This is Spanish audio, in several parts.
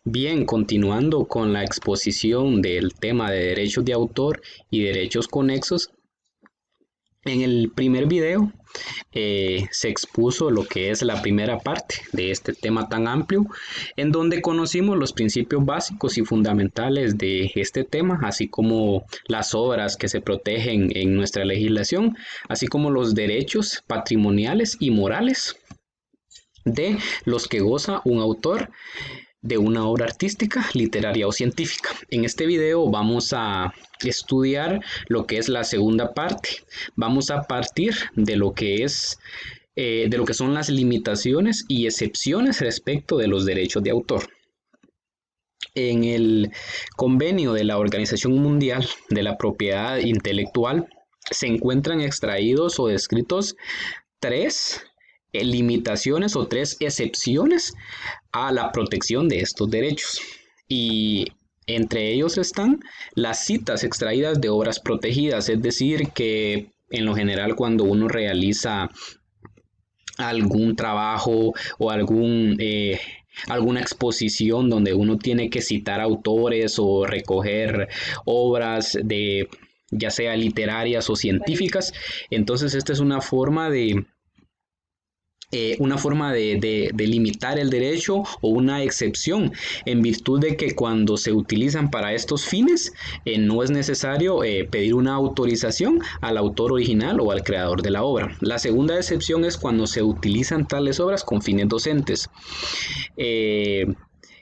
Bien, continuando con la exposición del tema de derechos de autor y derechos conexos, en el primer video se expuso lo que es la primera parte de este tema tan amplio, en donde conocimos los principios básicos y fundamentales de este tema, así como las obras que se protegen en nuestra legislación, así como los derechos patrimoniales y morales de los que goza un autor de una obra artística, literaria o científica. En este video vamos a estudiar lo que es la segunda parte. Vamos a partir de lo que son las limitaciones y excepciones respecto de los derechos de autor. En el convenio de la Organización Mundial de la Propiedad Intelectual se encuentran extraídos o descritos tres limitaciones o tres excepciones a la protección de estos derechos. Y entre ellos están las citas extraídas de obras protegidas, es decir, que en lo general cuando uno realiza algún trabajo o alguna exposición donde uno tiene que citar autores o recoger obras de ya sea literarias o científicas, entonces esta es una forma de limitar el derecho o una excepción en virtud de que cuando se utilizan para estos fines no es necesario pedir una autorización al autor original o al creador de la obra. La segunda excepción es cuando se utilizan tales obras con fines docentes. En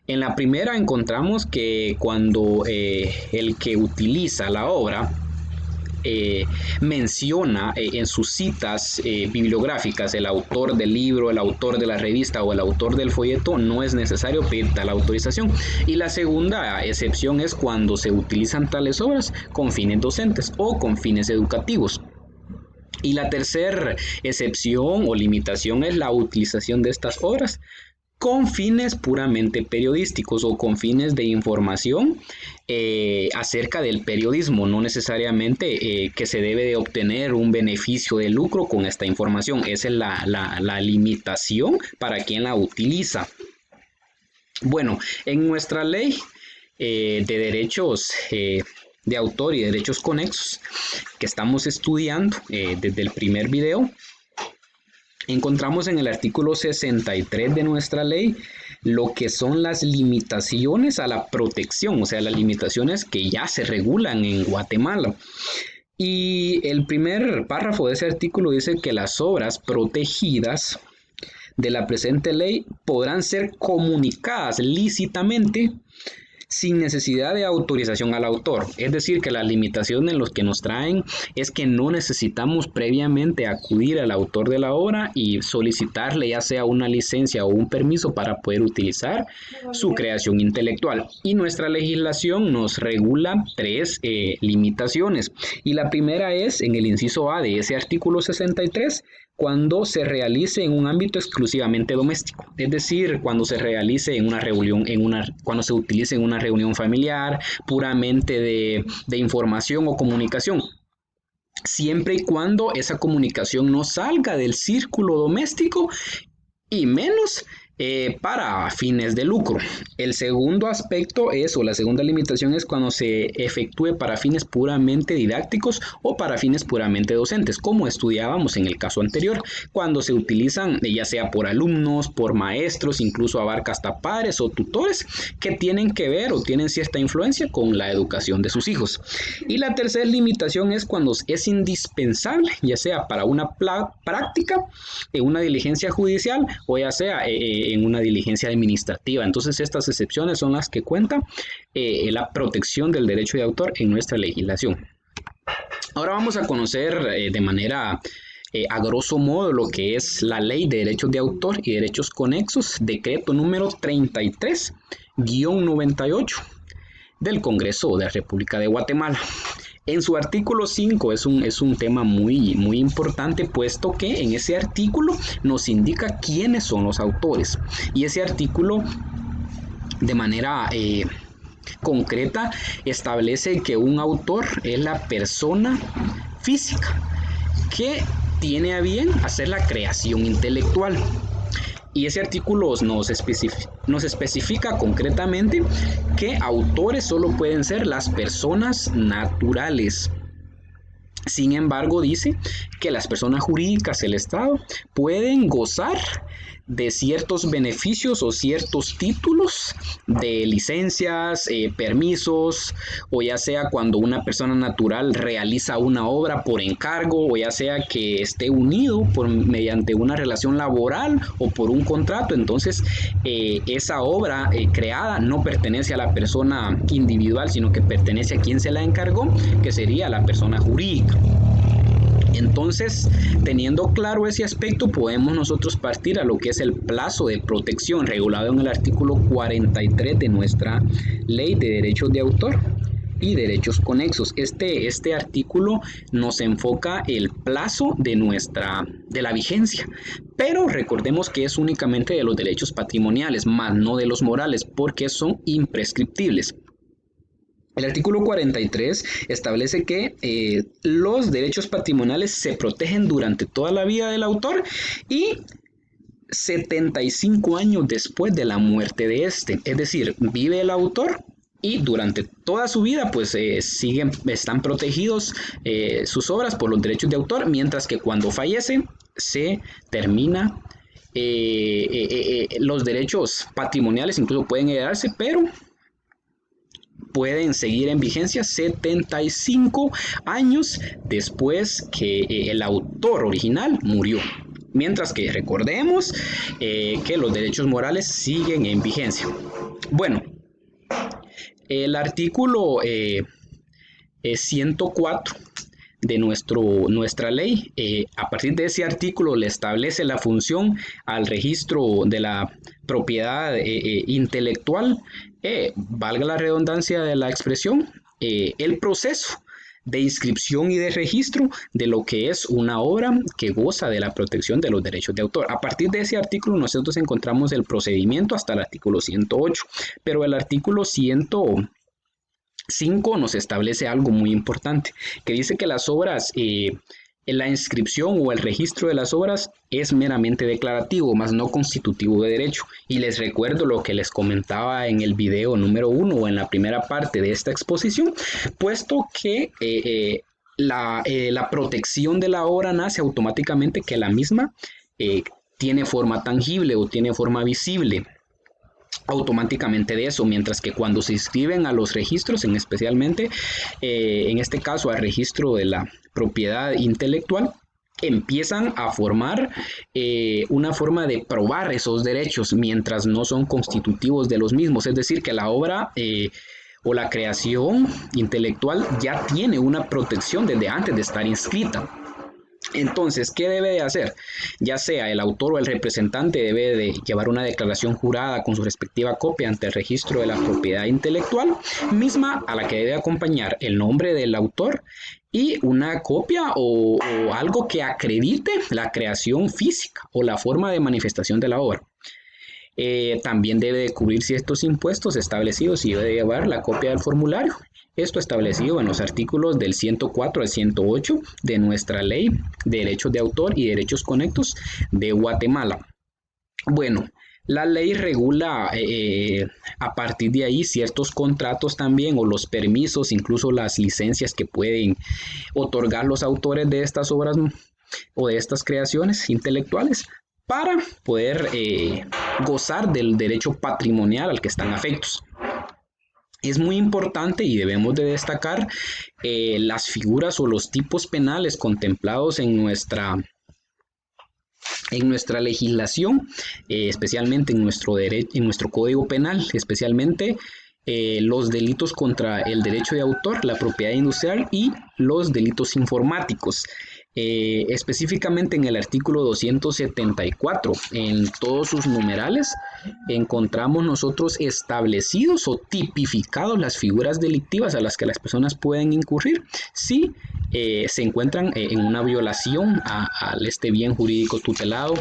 la primera encontramos que cuando el que utiliza la obra menciona en sus citas bibliográficas el autor del libro, el autor de la revista o el autor del folleto, no es necesario pedir tal autorización. Y la segunda excepción es cuando se utilizan tales obras con fines docentes o con fines educativos. Y la tercera excepción o limitación es la utilización de estas obras con fines puramente periodísticos o con fines de información acerca del periodismo, no necesariamente que se debe de obtener un beneficio de lucro con esta información. Esa es la limitación para quien la utiliza. Bueno, en nuestra ley de derechos de autor y derechos conexos que estamos estudiando desde el primer video, encontramos en el artículo 63 de nuestra ley lo que son las limitaciones a la protección, o sea, las limitaciones que ya se regulan en Guatemala. Y el primer párrafo de ese artículo dice que las obras protegidas de la presente ley podrán ser comunicadas lícitamente sin necesidad de autorización al autor. Es decir, que la limitación en los que nos traen es que no necesitamos previamente acudir al autor de la obra y solicitarle ya sea una licencia o un permiso para poder utilizar su creación intelectual. Y nuestra legislación nos regula tres limitaciones. Y la primera es en el inciso A de ese artículo 63, cuando se realice en un ámbito exclusivamente doméstico, es decir, cuando se realice en una reunión, cuando se utilice en una reunión familiar, puramente de información o comunicación, siempre y cuando esa comunicación no salga del círculo doméstico y menos para fines de lucro. El segundo aspecto o la segunda limitación es cuando se efectúe para fines puramente didácticos o para fines puramente docentes, como estudiábamos en el caso anterior, cuando se utilizan ya sea por alumnos, por maestros, incluso abarca hasta padres o tutores que tienen que ver o tienen cierta influencia con la educación de sus hijos. Y la tercera limitación es cuando es indispensable, ya sea para una práctica, en una diligencia judicial o ya sea en una diligencia administrativa. Entonces estas excepciones son las que cuentan la protección del derecho de autor en nuestra legislación. Ahora vamos a conocer de manera a grosso modo lo que es la Ley de Derechos de Autor y Derechos Conexos, decreto número 33-98 del Congreso de la República de Guatemala. En su artículo 5 es un tema muy importante, puesto que en ese artículo nos indica quiénes son los autores. Y ese artículo, de manera concreta, establece que un autor es la persona física que tiene a bien hacer la creación intelectual. Y ese artículo nos especifica concretamente que autores solo pueden ser las personas naturales. Sin embargo, dice que las personas jurídicas, el Estado, pueden gozar de ciertos beneficios o ciertos títulos de licencias, permisos, o ya sea cuando una persona natural realiza una obra por encargo, o ya sea que esté unido mediante una relación laboral o por un contrato. Entonces, esa obra creada no pertenece a la persona individual, sino que pertenece a quien se la encargó, que sería la persona jurídica. Entonces, teniendo claro ese aspecto, podemos nosotros partir a lo que es el plazo de protección regulado en el artículo 43 de nuestra Ley de Derechos de Autor y Derechos Conexos. Este artículo nos enfoca el plazo de la vigencia, pero recordemos que es únicamente de los derechos patrimoniales, más no de los morales, porque son imprescriptibles. El artículo 43 establece que los derechos patrimoniales se protegen durante toda la vida del autor y 75 años después de la muerte de este. Es decir, vive el autor y durante toda su vida pues están protegidos sus obras por los derechos de autor, mientras que cuando fallece se termina los derechos patrimoniales, incluso pueden heredarse, pero pueden seguir en vigencia 75 años después que el autor original murió. Mientras que recordemos que los derechos morales siguen en vigencia. Bueno, el artículo 104 de nuestra ley, a partir de ese artículo le establece la función al registro de la propiedad intelectual, valga la redundancia de la expresión, el proceso de inscripción y de registro de lo que es una obra que goza de la protección de los derechos de autor. A partir de ese artículo nosotros encontramos el procedimiento hasta el artículo 108, pero el artículo 105 nos establece algo muy importante, que dice que las obras, la inscripción o el registro de las obras es meramente declarativo, más no constitutivo de derecho. Y les recuerdo lo que les comentaba en el video número 1 o en la primera parte de esta exposición, puesto que la protección de la obra nace automáticamente que la misma tiene forma tangible o tiene forma visible automáticamente de eso, mientras que cuando se inscriben a los registros, especialmente en este caso al registro de la propiedad intelectual, empiezan a formar una forma de probar esos derechos mientras no son constitutivos de los mismos, es decir, que la obra o la creación intelectual ya tiene una protección desde antes de estar inscrita. Entonces, ¿qué debe de hacer? Ya sea el autor o el representante debe de llevar una declaración jurada con su respectiva copia ante el registro de la propiedad intelectual, misma a la que debe acompañar el nombre del autor y una copia o algo que acredite la creación física o la forma de manifestación de la obra. También debe de cubrir ciertos impuestos establecidos y debe de llevar la copia del formulario. Esto establecido en los artículos del 104 al 108 de nuestra Ley de Derechos de Autor y Derechos Conexos de Guatemala. Bueno, la ley regula a partir de ahí ciertos contratos también o los permisos, incluso las licencias que pueden otorgar los autores de estas obras o de estas creaciones intelectuales para poder gozar del derecho patrimonial al que están afectos. Es muy importante y debemos de destacar las figuras o los tipos penales contemplados en nuestra legislación, especialmente en nuestro Código Penal, especialmente los delitos contra el derecho de autor, la propiedad industrial y los delitos informáticos. Específicamente en el artículo 274, en todos sus numerales, encontramos nosotros establecidos o tipificados las figuras delictivas a las que las personas pueden incurrir si se encuentran en una violación al este bien jurídico tutelado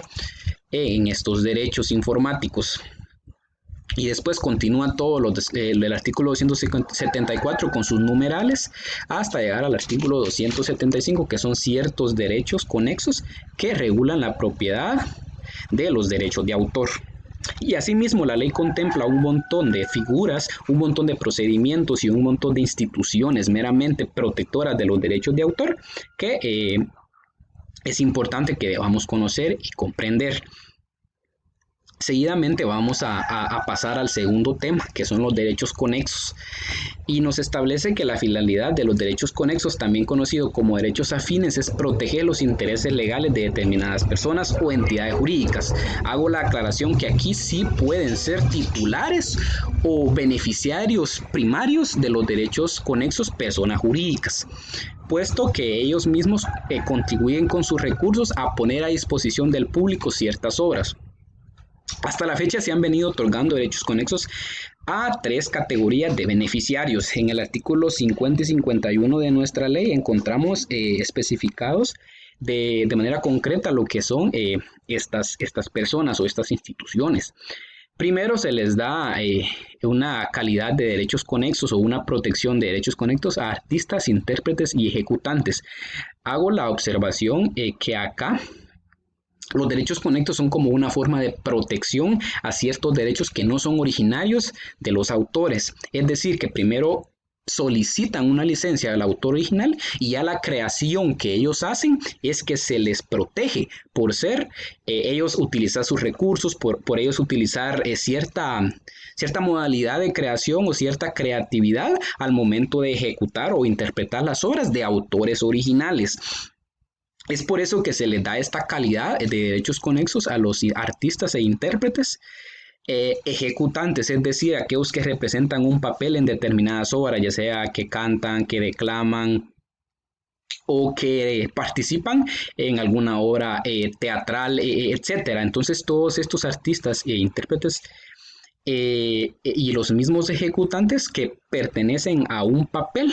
en estos derechos informáticos. Y después continúa todo el artículo 274 con sus numerales hasta llegar al artículo 275, que son ciertos derechos conexos que regulan la propiedad de los derechos de autor. Y asimismo la ley contempla un montón de figuras, un montón de procedimientos y un montón de instituciones meramente protectoras de los derechos de autor que es importante que debamos conocer y comprender. Seguidamente vamos a pasar al segundo tema, que son los derechos conexos, y nos establece que la finalidad de los derechos conexos, también conocido como derechos afines, es proteger los intereses legales de determinadas personas o entidades jurídicas. Hago la aclaración que aquí sí pueden ser titulares o beneficiarios primarios de los derechos conexos personas jurídicas, puesto que ellos mismos contribuyen con sus recursos a poner a disposición del público ciertas obras. Hasta la fecha se han venido otorgando derechos conexos a 3 categorías de beneficiarios. En el artículo 50 y 51 de nuestra ley encontramos especificados de manera concreta lo que son estas personas o estas instituciones. Primero se les da una calidad de derechos conexos o una protección de derechos conexos a artistas, intérpretes y ejecutantes. Hago la observación que acá los derechos conexos son como una forma de protección a ciertos derechos que no son originarios de los autores. Es decir, que primero solicitan una licencia del autor original y ya la creación que ellos hacen es que se les protege por ser ellos utilizar sus recursos, por ellos utilizar cierta modalidad de creación o cierta creatividad al momento de ejecutar o interpretar las obras de autores originales. Es por eso que se les da esta calidad de derechos conexos a los artistas e intérpretes ejecutantes, es decir, aquellos que representan un papel en determinadas obras, ya sea que cantan, que declaman o que participan en alguna obra teatral, etc. Entonces todos estos artistas e intérpretes y los mismos ejecutantes que pertenecen a un papel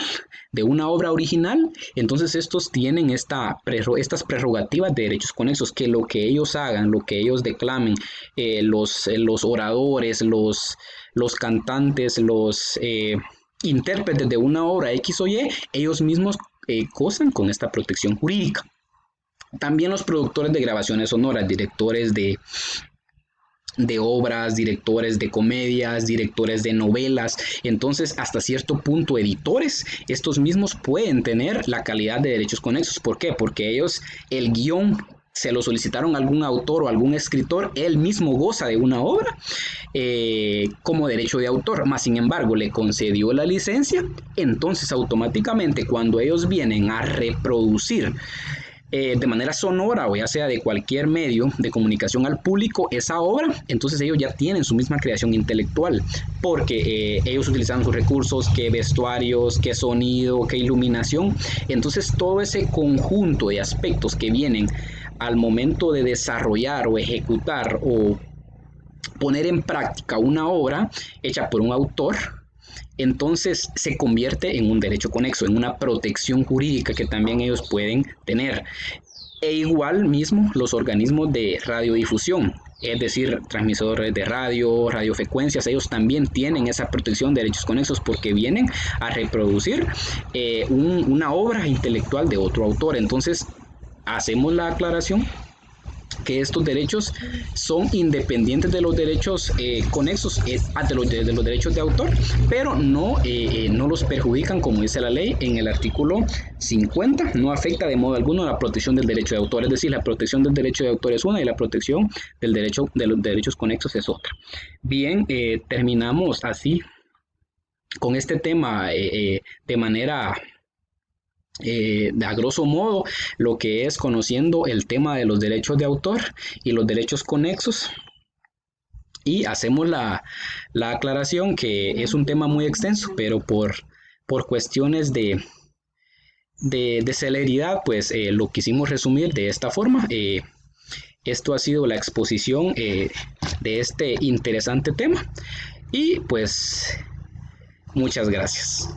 de una obra original, entonces estos tienen estas prerrogativas de derechos conexos, que lo que ellos hagan, lo que ellos declamen, los oradores, los cantantes, los intérpretes de una obra X o Y, ellos mismos gozan con esta protección jurídica. También los productores de grabaciones sonoras, directores de obras, directores de comedias, directores de novelas, entonces hasta cierto punto editores, estos mismos pueden tener la calidad de derechos conexos. ¿Por qué? Porque ellos el guión se lo solicitaron a algún autor o algún escritor, él mismo goza de una obra como derecho de autor, más sin embargo le concedió la licencia, entonces automáticamente cuando ellos vienen a reproducir de manera sonora o ya sea de cualquier medio de comunicación al público esa obra, entonces ellos ya tienen su misma creación intelectual, porque ellos utilizan sus recursos, qué vestuarios, qué sonido, qué iluminación, entonces todo ese conjunto de aspectos que vienen al momento de desarrollar o ejecutar o poner en práctica una obra hecha por un autor, entonces se convierte en un derecho conexo, en una protección jurídica que también ellos pueden tener. E igual mismo los organismos de radiodifusión, es decir, transmisores de radio, radiofrecuencias, ellos también tienen esa protección de derechos conexos porque vienen a reproducir una obra intelectual de otro autor. Entonces hacemos la aclaración que estos derechos son independientes de los derechos conexos, de los derechos de autor, pero no los perjudican, como dice la ley en el artículo 50, no afecta de modo alguno a la protección del derecho de autor, es decir, la protección del derecho de autor es una y la protección de los derechos conexos es otra. Bien, terminamos así con este tema de manera a grosso modo lo que es conociendo el tema de los derechos de autor y los derechos conexos, y hacemos la aclaración que es un tema muy extenso, pero por cuestiones de celeridad pues lo quisimos resumir de esta forma. Esto ha sido la exposición de este interesante tema y pues muchas gracias.